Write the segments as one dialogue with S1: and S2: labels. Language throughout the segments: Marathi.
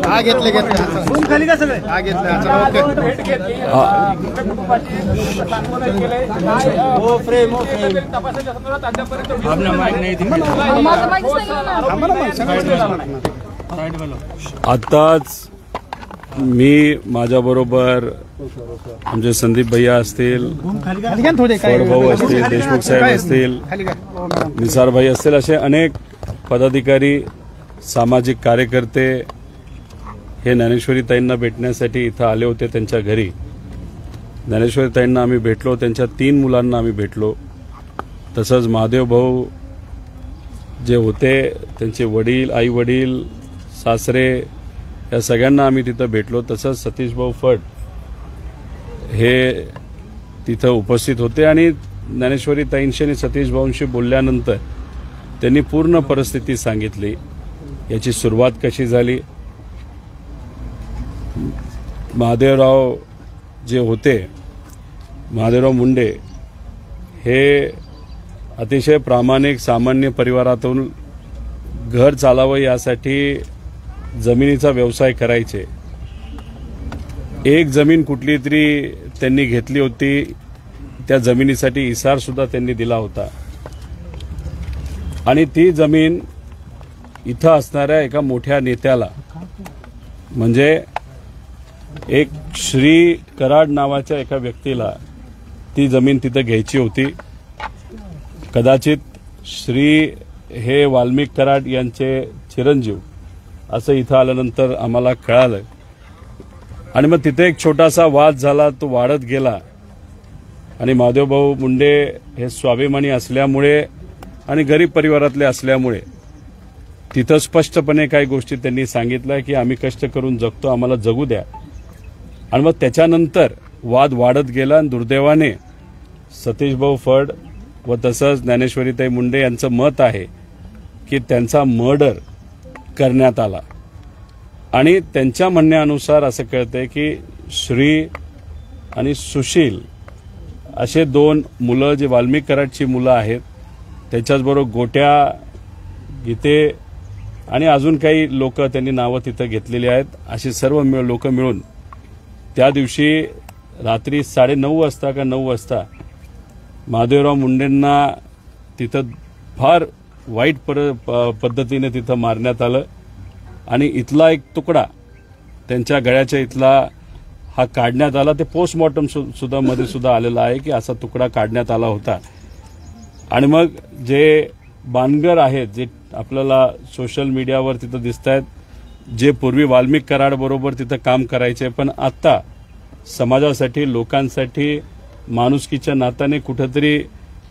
S1: हा घेतले खाली का सगळे हा घेतले
S2: आताच मी माझ्याबरोबर आमचे संदीप भैया असतील, भाऊ असतील, देशमुख साहेब असतील, निसार भाई असतील, असे अनेक पदाधिकारी, सामाजिक कार्यकर्ते हे ज्ञानेश्वरी ताईंना भेटण्यासाठी इथं आले होते. त्यांच्या घरी ज्ञानेश्वरी ताईंना आम्ही भेटलो, त्यांच्या 3 मुलांना आम्ही भेटलो. तसंच महादेव भाऊ जे होते त्यांचे वडील, आई वडील, सासरे या सगळ्यांना आम्ही तिथं भेटलो. तसंच सतीश भाऊ फड हे तिथं उपस्थित होते आणि ज्ञानेश्वरी ताईंशी आणि सतीश भाऊंशी बोलल्यानंतर त्यांनी पूर्ण परिस्थिती सांगितली. याची सुरुवात कशी झाली. महादेवराव जे होते, महादेवराव मुंडे हे अतिशय प्रामाणिक सामान्य परिवारातून घर चालावं यासाठी जमिनीचा व्यवसाय करायचे. एक जमीन कुठली तरी त्यांनी घेतली होती, त्या जमिनीसाठी इसार सुद्धा त्यांनी दिला होता आणि ती जमीन इथं असणाऱ्या एका मोठ्या नेत्याला म्हणजे एक श्री कराड नावाच्या एका व्यक्तीला ती जमीन तिथं घ्यायची होती. कदाचित श्री हे वाल्मिक कराड यांचे चिरंजीव असं इथं आल्यानंतर आम्हाला कळालं आणि मग तिथे एक छोटासा वाद झाला. तो वाढत गेला आणि महादेवभाऊ मुंडे हे स्वाभिमानी असल्यामुळे आणि गरीब परिवारातले असल्यामुळे तिथं स्पष्टपणे काही गोष्टी त्यांनी सांगितल्या की आम्ही कष्ट करून जगतो, आम्हाला जगू द्या. आणि मग त्याच्यानंतर वाद वाढत गेला आणि दुर्दैवाने सतीशभाऊ फड व तसंच ज्ञानेश्वरीताई मुंडे यांचं मत आहे की त्यांचा मर्डर करण्यात आला आणि त्यांच्या म्हणण्यानुसार असं कळतंय की श्री आणि सुशील असे 2 मुलं जे वाल्मिक कराडची मुलं आहेत, त्याच्याचबरोबर गोट्या, गीते आणि अजून काही लोक त्यांनी नावं तिथं घेतलेली आहेत. अशी सर्व लोक मिळून त्या दिवशी रात्री 9:30 वाजता का 9 वाजता महादेवराव मुंडेंना तिथं फार वाईट पद्धतीने तिथं मारण्यात आलं आणि इथला एक तुकडा त्यांच्या गळ्याच्या इथला हा काढण्यात आला. ते पोस्टमॉर्टम सुद्धा मध्ये सुद्धा आलेला आहे की असा तुकडा काढण्यात आला होता. आणि मग जे बानगर आहेत, जे आपल्याला सोशल मीडियावर तिथं दिसत आहेत, जे पूर्वी वाल्मिक कराड बरोबर तिथं काम करायचे पण आता समाजासाठी, लोकांसाठी, माणुसकीच्या नात्याने कुठेतरी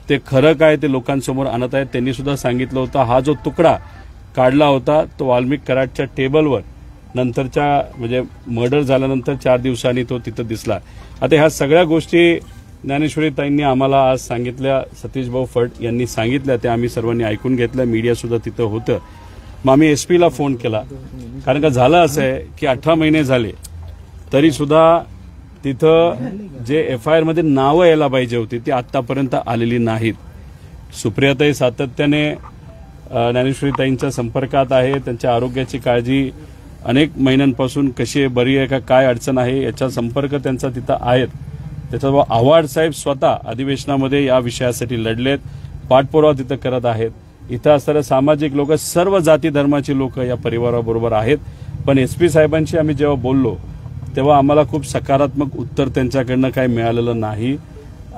S2: ते खरं काय ते लोकांसमोर आणत आहेत. त्यांनी सुद्धा सांगितलं होतं हा जो तुकडा काढला होता तो वाल्मिक कराडच्या टेबलवर नंतरच्या म्हणजे मर्डर झाल्यानंतर 4 दिवसांनी तो तिथं दिसला. आता ह्या सगळ्या गोष्टी ज्ञानेश्वरी ताईंनी आम्हाला आज सांगितल्या, सतीशभाऊ फड यांनी सांगितल्या, त्या आम्ही सर्वांनी ऐकून घेतल्या. मीडिया सुद्धा तिथं होतं. मग आम्ही एसपीला फोन केला कारण का झालं असं आहे की 18 महिने झाले तरी सुद्धा तिथं जे FIR मध्ये नावं यायला पाहिजे होती ती आतापर्यंत आलेली नाहीत. सुप्रियाताई सातत्याने ज्ञानेश्वरी ताईंच्या संपर्कात आहे. त्यांच्या आरोग्याची काळजी अनेक महिन्यांपासून कशी आहे, बरी आहे का, काय अडचण आहे याचा संपर्क त्यांचा तिथं आहेत. त्याच्यावर आव्हाड साहेब स्वतः अधिवेशनामध्ये या विषयासाठी लढलेत, पाठपुरावा तिथं करत आहेत. इथं असणारे सामाजिक लोक, सर्व जाती धर्माची लोक या परिवाराबरोबर आहेत. पण SP साहेबांशी आम्ही जेव्हा बोललो तेव्हा आम्हाला खूप सकारात्मक उत्तर त्यांच्याकडनं काही मिळालेलं नाही.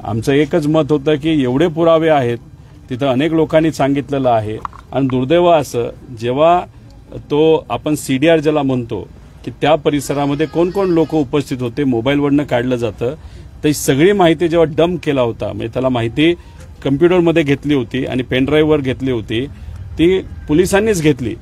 S2: आमचं एकच मत होतं की एवढे पुरावे आहेत, तिथं अनेक लोकांनी सांगितलेलं आहे आणि दुर्दैव असं जेव्हा तो आपण CDR ज्याला म्हणतो की त्या परिसरामध्ये कोण कोण लोक उपस्थित होते, मोबाईलवरनं काढलं जातं. तर ही सगळी माहिती जेव्हा डंप केला होता, म्हणजे त्याला माहिती कम्प्युटरमध्ये घेतली होती आणि पेनड्राईव्हवर घेतली होती, ती पोलिसांनीच घेतली.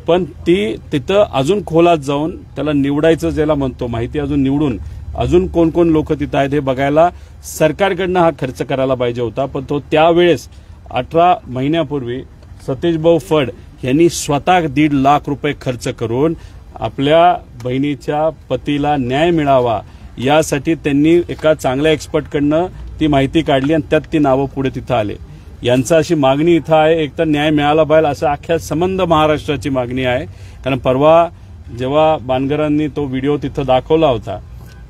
S2: पण ती तिथं अजून खोलात जाऊन त्याला निवडायचं ज्याला म्हणतो, माहिती अजून निवडून अजून कोण कोण लोक तिथं आहेत हे बघायला सरकारकडनं हा खर्च करायला पाहिजे होता. पण तो त्यावेळेस 18 महिन्यापूर्वी सतीशभाऊ फड यांनी स्वतः 1.5 लाख रुपये खर्च करून आपल्या बहिणीच्या पतीला न्याय मिळावा यासाठी त्यांनी एका चांगल्या एक्सपर्टकडनं ती माहिती काढली आणि त्यात ती नावं पुढे तिथं आले. यांचा अशी मागणी इथं आहे, एक तर न्याय मिळाला पाहिजे असं अख्ख्या संबंध महाराष्ट्राची मागणी आहे. कारण परवा जेव्हा बाणगरांनी तो व्हिडिओ तिथं दाखवला होता,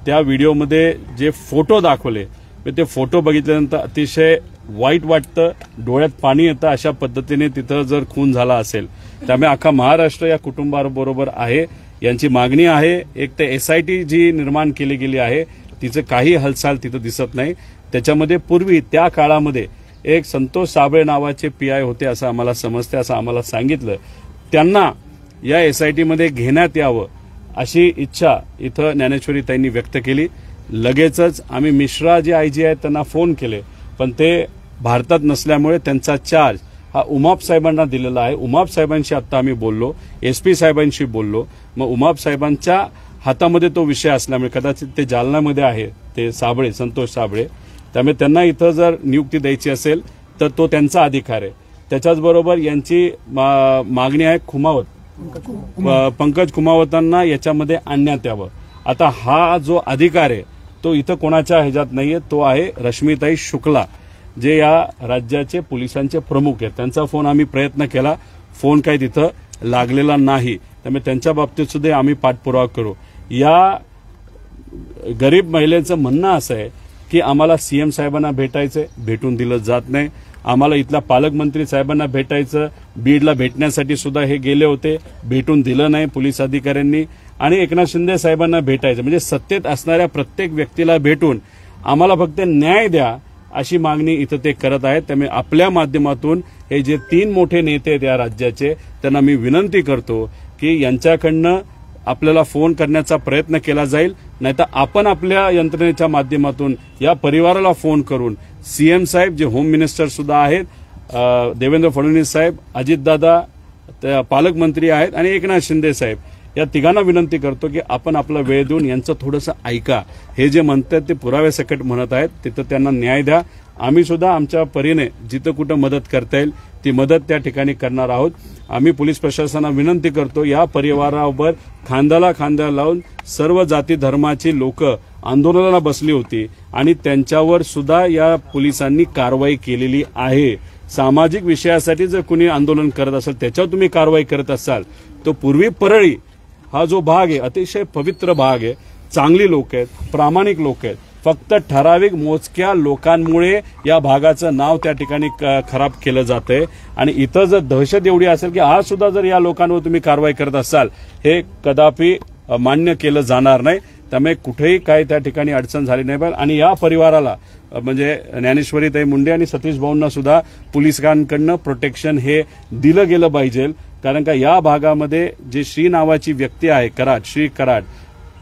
S2: त्या व्हिडिओमध्ये जे फोटो दाखवले ते फोटो बघितल्यानंतर अतिशय वाईट वाटतं, डोळ्यात पाणी येतं. अशा पद्धतीने तिथं जर खून झाला असेल, त्यामुळे अख्खा महाराष्ट्र या कुटुंबाबरोबर आहे. यांची मागणी आहे, एक ते SIT जी निर्माण केली गेली आहे तिचं काही हालचाल तिथं दिसत नाही. त्याच्यामध्ये पूर्वी त्या काळामध्ये एक संतोष साबळे नावाचे PI होते असं आम्हाला समजते, असं आम्हाला सांगितलं. त्यांना या SIT मध्ये घेण्यात यावं अशी इच्छा इथं ज्ञानेश्वरीताईंनी व्यक्त केली. लगेचच आम्ही मिश्रा जे IG आहेत त्यांना फोन केले, पण ते भारतात नसल्यामुळे त्यांचा चार्ज हा उमाप साहेबांना दिलेला आहे. उमाप साहेबांशी आता आम्ही बोललो, SP साहेबांशी बोललो. मग उमाप साहेबांच्या हातामध्ये तो विषय असल्यामुळे कदाचित ते जालन्यामध्ये आहे, ते साबळे, संतोष साबळे, त्यामुळे त्यांना इथं जर नियुक्ती द्यायची असेल तर तो त्यांचा अधिकार आहे. त्याच्याचबरोबर यांची मागणी आहे पंकज कुमावतांना याच्यामध्ये आणण्यात यावं. आता हा जो अधिकार आहे तो इथं कोणाच्या ह्याच्यात नाहीये, तो आहे रश्मीताई शुक्ला, जे या राज्याचे पोलिसांचे प्रमुख आहेत. त्यांचा फोन आम्ही प्रयत्न केला, फोन काही तिथं लागलेला नाही. त्यामुळे त्यांच्या बाबतीत सुद्धा आम्ही पाठपुरावा करू. या गरीब महिलेचं म्हणणं असं आहे की आम्हाला CM साहेबांना भेटायचंय, भेटून दिलं जात नाही. आम्हाला इथल्या पालकमंत्री साहेबांना भेटायचं, बीडला भेटण्यासाठी सुद्धा हे गेले होते, भेटून दिलं नाही पोलीस अधिकाऱ्यांनी. आणि एकनाथ शिंदे साहेबांना भेटायचं, म्हणजे सत्तेत असणाऱ्या प्रत्येक व्यक्तीला भेटून आम्हाला फक्त न्याय द्या अशी मागणी इथं ते करत आहेत. त्यामुळे आपल्या माध्यमातून हे जे 3 मोठे नेते आहेत या राज्याचे, त्यांना मी विनंती करतो की यांच्याकडनं आपल्याला फोन करण्याचा प्रयत्न केला जाईल, नाहीतर आपण आपल्या यंत्रणेच्या माध्यमातून या परिवाराला फोन करून CM साहेब जे होम मिनिस्टर सुद्धा आहेत, देवेंद्र फडणवीस साहेब, अजितदादा पालकमंत्री आहेत आणि एकनाथ शिंदे साहेब, या तिघांना विनंती करतो की आपण आपला वेळ देऊन यांचं थोडंसं ऐका. हे जे म्हणतात ते पुराव्यासकट म्हणत आहेत, तिथं त्यांना न्याय द्या. आम्ही सुद्धा आमच्या परीने जिथं कुठं मदत करता येईल ती मदत त्या ठिकाणी करणार आहोत. आम्ही पोलीस प्रशासनाला विनंती करतो, या परिवारावर खांद्याला खांदा लावून सर्व जाती धर्माची लोक आंदोलनाला बसली होती आणि त्यांच्यावर सुद्धा या पोलिसांनी कारवाई केलेली आहे. सामाजिक विषयासाठी जर कुणी आंदोलन करत असेल, त्याच्यावर तुम्ही कारवाई करत असाल, तो पूर्वी परळी हा जो भाग आहे अतिशय पवित्र भाग आहे, चांगली लोक आहेत, प्रामाणिक लोक आहेत. फक्त ठराविक मोजक्या लोकांमुळे या भागाचं नाव त्या ठिकाणी खराब केलं जातंय. आणि इथं जर दहशत एवढी असेल की आज सुद्धा जर या लोकांवर तुम्ही कारवाई करत असाल, हे कदापि मान्य केलं जाणार नाही. त्यामुळे कुठेही काय त्या ठिकाणी अडचण झाली नाही पाहिजे. आणि या परिवाराला म्हणजे ज्ञानेश्वरीताई मुंडे आणि सतीश भाऊंना सुद्धा पोलिसांकडनं प्रोटेक्शन हे दिलं गेलं पाहिजे. कारण का या भागामध्ये जे श्री नावाची व्यक्ती आहे, कराड, श्री कराड,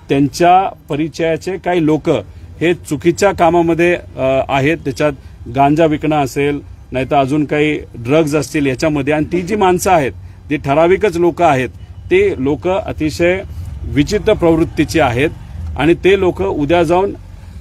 S2: त्यांच्या परिचयाचे काही लोक हे चुकीच्या कामामध्ये आहेत. त्याच्यात गांजा विकणं असेल, नाहीतर अजून काही ड्रग्ज असतील याच्यामध्ये. आणि ती जी माणसं आहेत, ती ठराविकच लोक आहेत, ते लोक अतिशय विचित्र प्रवृत्तीची आहेत आणि ते लोक उद्या जाऊन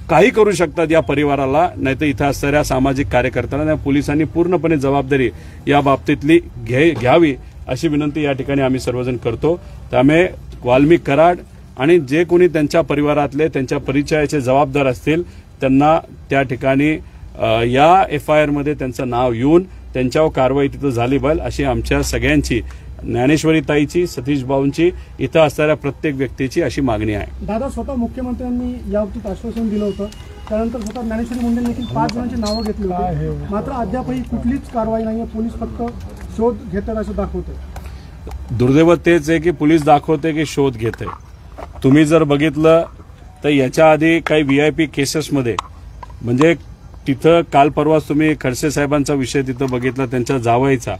S2: काही करू शकतात या परिवाराला, नाहीतर इथं असणाऱ्या सामाजिक कार्यकर्त्यांना. पोलिसांनी पूर्णपणे जबाबदारी या बाबतीतली घ्यावी अशी विनंती या ठिकाणी आम्ही सर्वजण करतो. त्यामुळे वाल्मिक कराड आणि जे कोणी त्यांच्या परिवारातले त्यांच्या परिचयाचे जबाबदार असतील त्यांना त्या ठिकाणी या FIR मध्ये त्यांचं नाव येऊन त्यांच्यावर कारवाई तिथं झाली पाहिजे अशी आमच्या सगळ्यांची, ज्ञानेश्वरीताईची, सतीश भाऊंची, इथं असणाऱ्या प्रत्येक व्यक्तीची अशी मागणी आहे.
S3: दादा, स्वतः मुख्यमंत्र्यांनी याबाबतीत आश्वासन दिलं होतं, त्यानंतर स्वतः ज्ञानेश्वरी मुंडेंनी देखील 5 जणांची नावं घेतली होती, मात्र अद्यापही कुठलीच कारवाई नाहीये. पोलीस फक्त शोध घेतात असं दाखवते.
S2: दुर्दैव तेच आहे की पोलीस दाखवते की शोध घेते. तुम्ही जर बघितलं तर याच्या आधी काही VIP केसेसमध्ये म्हणजे तिथं काल परवाच तुम्ही खडसे साहेबांचा विषय तिथं बघितला, त्यांच्या जावयाचा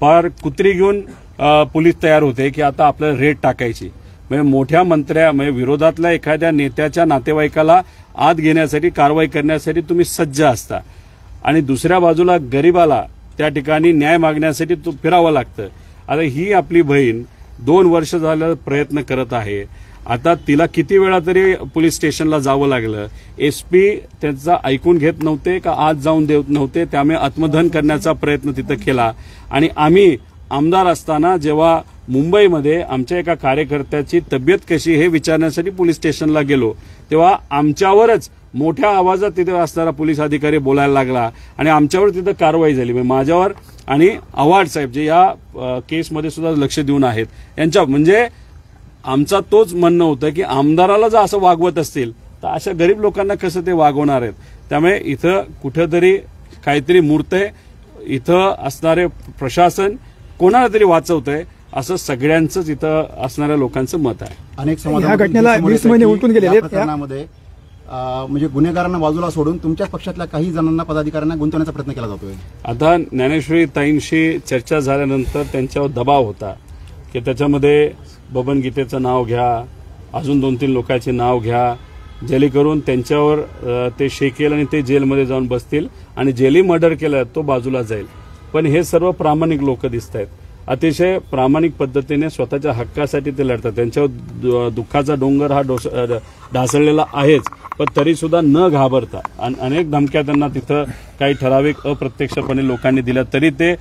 S2: पार कुत्री घेऊन पोलीस तयार होते की आता आपल्याला रेड टाकायची. म्हणजे मोठ्या मंत्र्या म्हणजे विरोधातल्या एखाद्या नेत्याच्या नातेवाईकाला आत घेण्यासाठी, कारवाई करण्यासाठी तुम्ही सज्ज असता आणि दुसऱ्या बाजूला गरीबाला त्या ठिकाणी न्याय मागण्यासाठी फिरावं लागतं. आता ही आपली बहीण 2 वर्ष झालं प्रयत्न करत आहे. आता तिला किती वेळा तरी पोलीस स्टेशनला जावं लागलं. SP त्यांचा ऐकून घेत नव्हते का आत जाऊन देत नव्हते, त्यामुळे आत्मदहन करण्याचा प्रयत्न तिथं केला. आणि आम्ही आमदार असताना जेव्हा मुंबईमध्ये आमच्या एका कार्यकर्त्याची तब्येत कशी हे विचारण्यासाठी पोलीस स्टेशनला गेलो, तेव्हा आमच्यावरच मोठ्या आवाजात तिथे असणारा पोलीस अधिकारी बोलायला लागला आणि आमच्यावर तिथं कारवाई झाली. माझ्यावर आणि आव्हाड साहेब जे या केसमध्ये सुद्धा लक्ष देऊन आहेत यांच्या म्हणजे आमचा तोच म्हणणं होतं की आमदाराला जर असं वागवत असतील तर अशा गरीब लोकांना कसं ते वागवणार आहेत. त्यामुळे इथं कुठेतरी काहीतरी मूर्तय, इथं असणारे प्रशासन कोणाला तरी वाचवतंय असं सगळ्यांचंच इथं असणाऱ्या लोकांचं मत आहे.
S4: अनेक
S5: ह्या घटनेला 20 महिने उलटून गेलेले आहेत.
S4: प्रकरणामध्ये म्हणजे गुन्हेगारांना बाजूला सोडून तुमच्याच पक्षातल्या काही जणांना, पदाधिकाऱ्यांना गुंतवण्याचा प्रयत्न केला जातोय.
S2: आता ज्ञानेश्वरी ताईंशी चर्चा झाल्यानंतर त्यांच्यावर दबाव होता की त्याच्यामध्ये बबन गीतेचं नाव घ्या, अजून 2-3 लोकांचे नाव घ्या, जेणेकरून त्यांच्यावर ते शेकेल आणि ते जेलमध्ये जाऊन बसतील आणि जेली मर्डर केलं तो बाजूला जाईल. पण हे सर्व प्रामाणिक लोक दिसत आहेत, अतिशय प्रामाणिक पद्धतीने स्वतःच्या हक्कासाठी ते लढतात. त्यांच्यावर दुःखाचा डोंगर हा ढासळलेला आहेच, पण तरी सुद्धा न घाबरता अनेक धमक्या त्यांना तिथं काही ठराविक अप्रत्यक्षपणे लोकांनी दिल्या तरी ते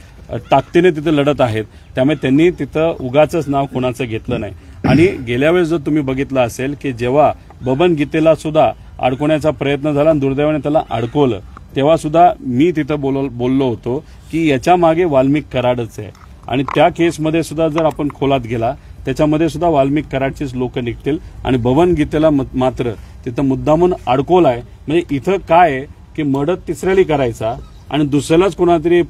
S2: ताकदीने तिथं लढत आहेत. त्यामुळे त्यांनी तिथं उगाचच नाव कोणाचं घेतलं नाही. आणि गेल्या वेळेस जर तुम्ही बघितलं असेल की जेव्हा बबन गीतेला सुद्धा अडकवण्याचा प्रयत्न झाला आणि दुर्दैवाने त्याला अडकवलं, तेव्हा सुद्धा मी तिथं बोललो होतो की याच्या मागे वाल्मिक कराडच आहे. आणि त्या केसमध्ये सुद्धा जर आपण खोलात गेला त्याच्यामध्ये सुद्धा वाल्मिक कराडचीच लोक निघतील आणि बबन गीतेला मात्र तिथं मुद्दामून अडकवलाय. म्हणजे इथं काय आहे की मर्डर तिसऱ्याला करायचा आणि दुसऱ्यालाच कोणातरी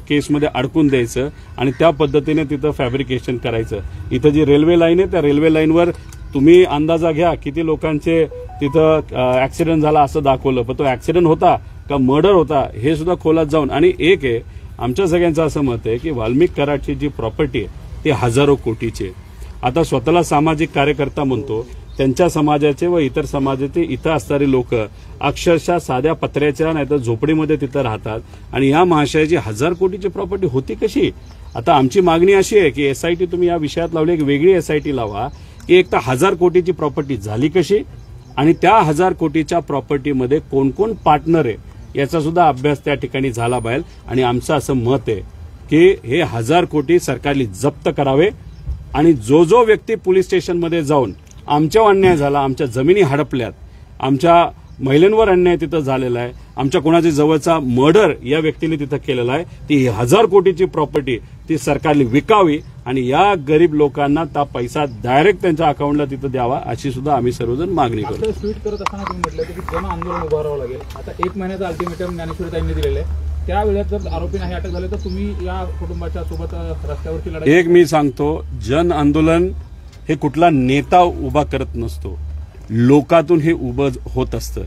S2: केसमध्ये अडकून द्यायचं आणि त्या पद्धतीने तिथं फॅब्रिकेशन करायचं. इथं जी रेल्वे लाईन आहे त्या रेल्वे लाईनवर तुम्ही अंदाजा घ्या किती लोकांचे तिथं ऍक्सिडेंट झाला असं दाखवलं, पण तो ऍक्सिडेंट होता का मर्डर होता हे सुद्धा खोलात जाऊन. आणि एक आहे आमच्या सगळ्यांचं असं मत आहे की वाल्मिक कराडची जी प्रॉपर्टी आहे ती हजारो कोटीची आहे. आता स्वतःला सामाजिक कार्यकर्ता म्हणतो, त्यांच्या समाजाचे व इतर समाजाचे इथं असणारे लोक अक्षरशः साध्या पत्र्याच्या नाही तर झोपडीमध्ये तिथं राहतात आणि या महाशयाची 1000 कोटीची प्रॉपर्टी होती कशी. आता आमची मागणी अशी आहे की एसआयटी तुम्ही या विषयात लावली, एक वेगळी एसआयटी लावा की एक तर 1000 कोटीची प्रॉपर्टी झाली कशी आणि त्या 1000 कोटीच्या प्रॉपर्टीमध्ये कोण कोण पार्टनर आहे याचा सुद्धा अभ्यास त्या ठिकाणी झाला पाहिजे. आणि आमचं असं मत आहे की हे 1000 कोटी सरकारने जप्त करावे आणि जो जो व्यक्ती पोलीस स्टेशनमध्ये जाऊन आमच्यावर अन्याय झाला, आमच्या जमिनी हडपल्यात, आमच्या महिलांवर अन्याय तिथं झालेला आहे, आमच्या कोणाच्या जवळचा मर्डर या व्यक्तीने तिथं केलेला आहे, ती 1000 कोटीची प्रॉपर्टी ती सरकारने विकावी आणि या गरीब लोकांना त्या पैसा डायरेक्ट त्यांच्या अकाउंटला तिथं द्यावा अशी सुद्धा आम्ही सर्वजण मागणी करतो.
S6: ट्विट करत असताना तुम्ही म्हटलं की जन आंदोलन उभारावं लागेल. आता 1 महिन्याचं अल्टिमेटम ज्ञानेश्वरी ताईंनी दिलेलं आहे. त्या वेळेत जर आरोपी नाही अटक झाले तर तुम्ही या कुटुंबाच्या सोबत रस्त्यावरची लढाई.
S2: एक मी सांगतो, जन आंदोलन हे कुठला नेता उभा करत नसतो, लोकातून हे उभं होत असतं.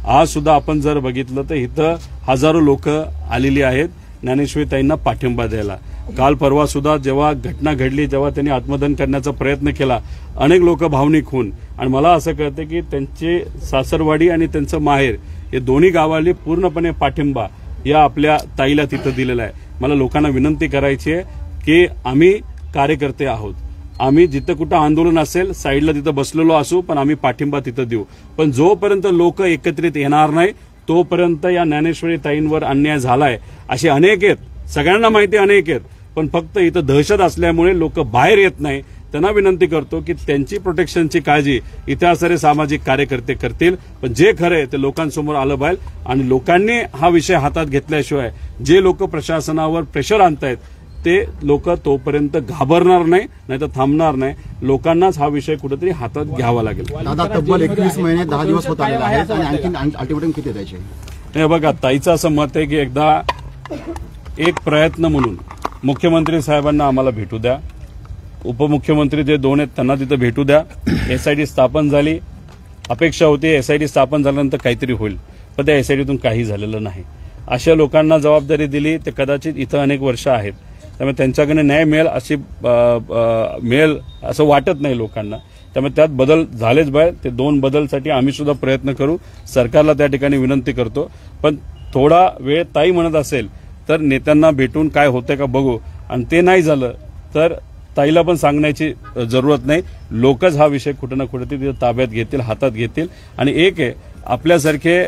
S2: आज सुद्धा आपण जर बघितलं तर इथं हजारो लोक आलेली आहेत ज्ञानेश्वरी ताईंना पाठिंबा द्यायला. काल परवा सुद्धा जेव्हा घटना घडली तेव्हा त्यांनी आत्मदहन करण्याचा प्रयत्न केला, अनेक लोक भावनिक होऊन. आणि मला असं कळतं की त्यांचे सासरवाडी आणि त्यांचं माहेर हे दोन्ही गावाले पूर्णपणे पाठिंबा या आपल्या ताईला तिथं दिलेला आहे. मला लोकांना विनंती करायची आहे की आम्ही कार्यकर्ते आहोत, आम्ही जिथं कुठं आंदोलन असेल साईडला तिथं बसलेलो असू, पण आम्ही पाठिंबा तिथं देऊ. पण जोपर्यंत लोक एकत्रित येणार नाही तोपर्यंत या ज्ञानेश्वरी ताईंवर अन्याय झालाय असे अनेक आहेत, सगळ्यांना माहिती अनेक आहेत, पण फक्त इथं दहशत असल्यामुळे लोक बाहेर येत नाही. त्यांना विनंती करतो की त्यांची प्रोटेक्शनची काळजी इथे असणारे सामाजिक कार्यकर्ते करतील, पण जे खरं आहे ते लोकांसमोर आलं पाहिजे. आणि लोकांनी हा विषय हातात घेतल्याशिवाय जे लोक प्रशासनावर प्रेशर आणतायत ते लोक तोपर्यंत घाबरणार नाही तर थांबणार नाही. लोकांनाच हा विषय कुठेतरी हातात घ्यावा लागेल.
S4: दादा तब्बल 21 महिने 10 दिवस होत आलेले आहेत आणि आणखी अल्टिमेटम किती द्यायचे.
S2: हे बघा, ताईचं असं मत आहे की एकदा एक प्रयत्न म्हणून मुख्यमंत्री साहेबांना आम्हाला भेटू द्या, उपमुख्यमंत्री जे 2 आहेत त्यांना तिथं भेटू द्या. एसआयटी स्थापन झाली, अपेक्षा होती एसआयटी स्थापन झाल्यानंतर काहीतरी होईल, पण त्या एसआयटीतून काही झालेलं नाही. अशा लोकांना जबाबदारी दिली ते कदाचित इथं अनेक वर्ष आहेत, त्यामुळे त्यांच्याकडे न्याय मिळेल असं वाटत नाही लोकांना. त्यामुळे त्यात बदल झालेच पाहिजे. ते 2 बदलसाठी आम्ही सुद्धा प्रयत्न करू, सरकारला त्या ठिकाणी विनंती करतो. पण थोडा वेळ ताई म्हणत असेल तर नेत्यांना भेटून काय होतंय का बघू, आणि ते नाही झालं तर ताईला पण सांगण्याची जरूरत नाही. लोकच हा विषय कुठं ना कुठे तिथे ताब्यात घेतील, हातात घेतील. आणि एक आहे, आपल्यासारखे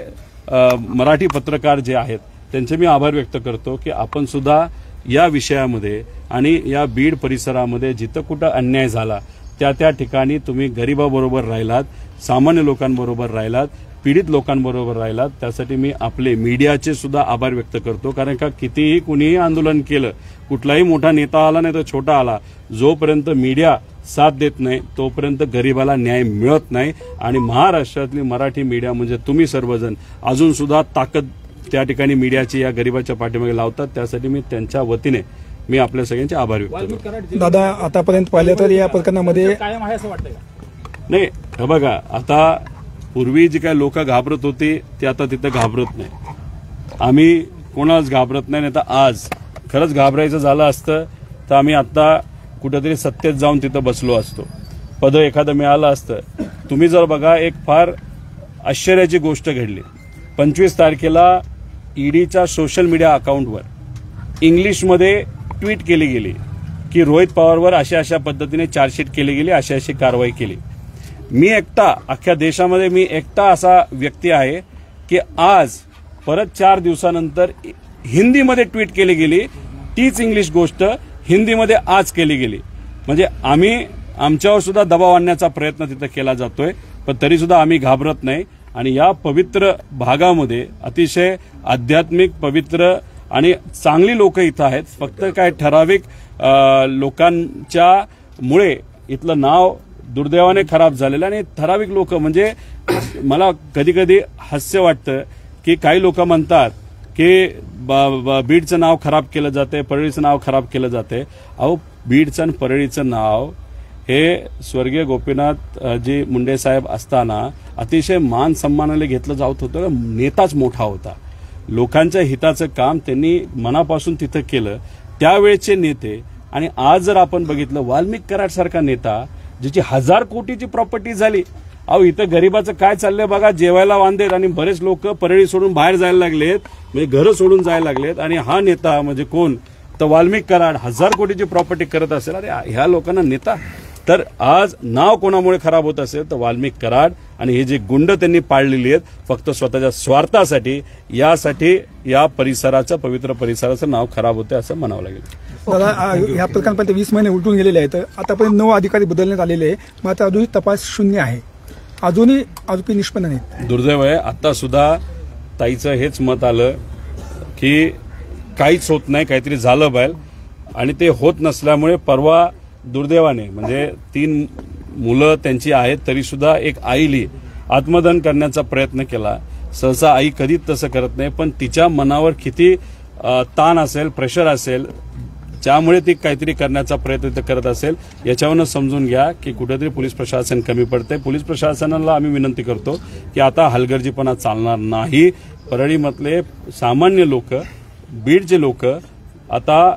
S2: मराठी पत्रकार जे आहेत त्यांचे मी आभार व्यक्त करतो की आपण सुद्धा या विषयामध्ये आणि या बीड परिसरामध्ये जिथं कुठं अन्याय झाला त्या ठिकाणी तुम्ही गरिबाबरोबर राहिलात, सामान्य लोकांबरोबर राहिलात, पीडित लोकांबरोबर राहिलात. त्यासाठी मी आपले मीडियाचे सुद्धा आभार व्यक्त करतो. कारण का कितीही कुणीही आंदोलन केलं, कुठलाही मोठा नेता आला नाही तर छोटा आला, जोपर्यंत मीडिया साथ देत नाही तोपर्यंत गरिबाला न्याय मिळत नाही. आणि महाराष्ट्रातली मराठी मीडिया म्हणजे तुम्ही सर्वजण अजून सुद्धा ताकद त्या ठिकाणी मीडियाची या गरिबाच्या पाठीमागे लावतात. त्यासाठी मी त्यांच्या वतीने मी आपल्या सगळ्यांचे आभार व्यक्त
S6: वाल्मिक
S2: करतो.
S6: कराड जे-
S5: दादा आतापर्यंत पाहिलं तर या प्रकरणामध्ये
S6: कायम आहे असं वाटतंय का?
S2: नाही हे बघा, आता पूर्वी जी काही लोक घाबरत होती ते आता तिथं घाबरत नाही. आम्ही कोणालाच घाबरत नाही. तर आज खरंच घाबरायचं झालं असतं तर आम्ही आता कुठेतरी सत्तेत जाऊन तिथं बसलो असतो, पद एखादं मिळालं असतं. तुम्ही जर बघा, एक फार आश्चर्याची गोष्ट घडली. 25 तारखेला ईडीच्या सोशल मीडिया अकाउंटवर इंग्लिशमध्ये ट्विट केली गेली की रोहित पवारवर अशा अशा पद्धतीने चार्जशीट केली गेली, अशी अशी कारवाई केली. मी एकटा अख्ख्या देशामध्ये मी एकटा असा व्यक्ती आहे की आज परत 4 दिवसानंतर हिंदीमध्ये ट्विट केली गेली, तीच इंग्लिश गोष्ट हिंदीमध्ये आज केली गेली. म्हणजे आम्ही आमच्यावर सुद्धा दबाव आणण्याचा प्रयत्न तिथं केला जातोय, पण तरी सुद्धा आम्ही घाबरत नाही. आणि या पवित्र भागामध्ये अतिशय आध्यात्मिक पवित्र आणि चांगली लोक इथं आहेत. फक्त काय ठराविक लोकांच्या मुळे इथलं नाव दुर्दैवाने खराब झालेलं. आणि ठराविक लोक म्हणजे मला कधी कधी हास्य वाटतं की काही लोक म्हणतात की बीडचं नाव खराब केलं जाते, परळीचं नाव खराब केलं जाते. अहो, बीडचं आणि परळीचं नाव हे स्वर्गीय गोपीनाथ जी मुंडे साहेब असताना अतिशय मान सन्मानाने घेतलं जात होतं. नेताच मोठा होता, लोकांच्या हिताचं काम त्यांनी मनापासून तिथं केलं, त्यावेळेचे नेते. आणि आज जर आपण बघितलं, वाल्मिक कराड सारखा नेता ज्याची 1000 कोटीची प्रॉपर्टी झाली. अहो, इथं गरीबाचं काय चाललंय बघा, जेवायला वांदेत आणि बरेच लोक परळी सोडून बाहेर जायला लागलेत, म्हणजे घरं सोडून जायला लागलेत. आणि हा नेता म्हणजे कोण, तर वाल्मिक कराड 1000 कोटीची प्रॉपर्टी करत असेल. अरे ह्या लोकांना नेता. तर आज नाव कोणामुळे खराब होत असेल तर वाल्मिक कराड आणि हे जे गुंड त्यांनी पाळलेली आहेत फक्त स्वतःच्या स्वार्थासाठी, यासाठी या परिसराचं, पवित्र परिसराचं नाव खराब होतं असं म्हणावं लागेल.
S5: दादा या प्रकरणापर्यंत 20 महिने उलटून गेलेले आहेत. आतापर्यंत 9 अधिकारी बदलण्यात आलेले आहे, मात्र अजूनही तपास शून्य आहे, अजूनही आरोपी निष्पन्न नाहीत.
S2: दुर्दैव आहे. आता सुद्धा ताईचं हेच मत आलं की काहीच होत नाही, काहीतरी झालं पाहिजे. आणि ते होत नसल्यामुळे परवा दुर्दैवाने म्हणजे 3 मुलं त्यांची आहेत तरी सुद्धा एक आईली आत्मदहन करण्याचा प्रयत्न केला. सहसा आई कधीच तसं करत नाही, पण तिच्या मनावर किती ताण असेल, प्रेशर असेल, त्यामुळे ती काहीतरी करण्याचा प्रयत्न करत असेल. याच्यावरनं समजून घ्या की कुठेतरी पोलीस प्रशासन कमी पडते. पोलीस प्रशासनाला आम्ही विनंती करतो की आता हलगर्जीपणा चालणार नाही. परळीमधले सामान्य लोक, बीडचे लोक आता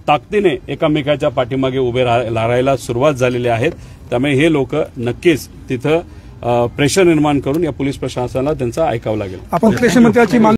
S2: ताकदीने एकमेकाच्या पाठीमागे उभे राहायला सुरुवात झालेली आहेत. त्यामुळे हे लोक नक्कीच तिथं प्रेशर निर्माण करून या पोलीस प्रशासनाला त्यांचं ऐकावं लागेल.
S5: आपण कृषी मंत्र्याची मागणी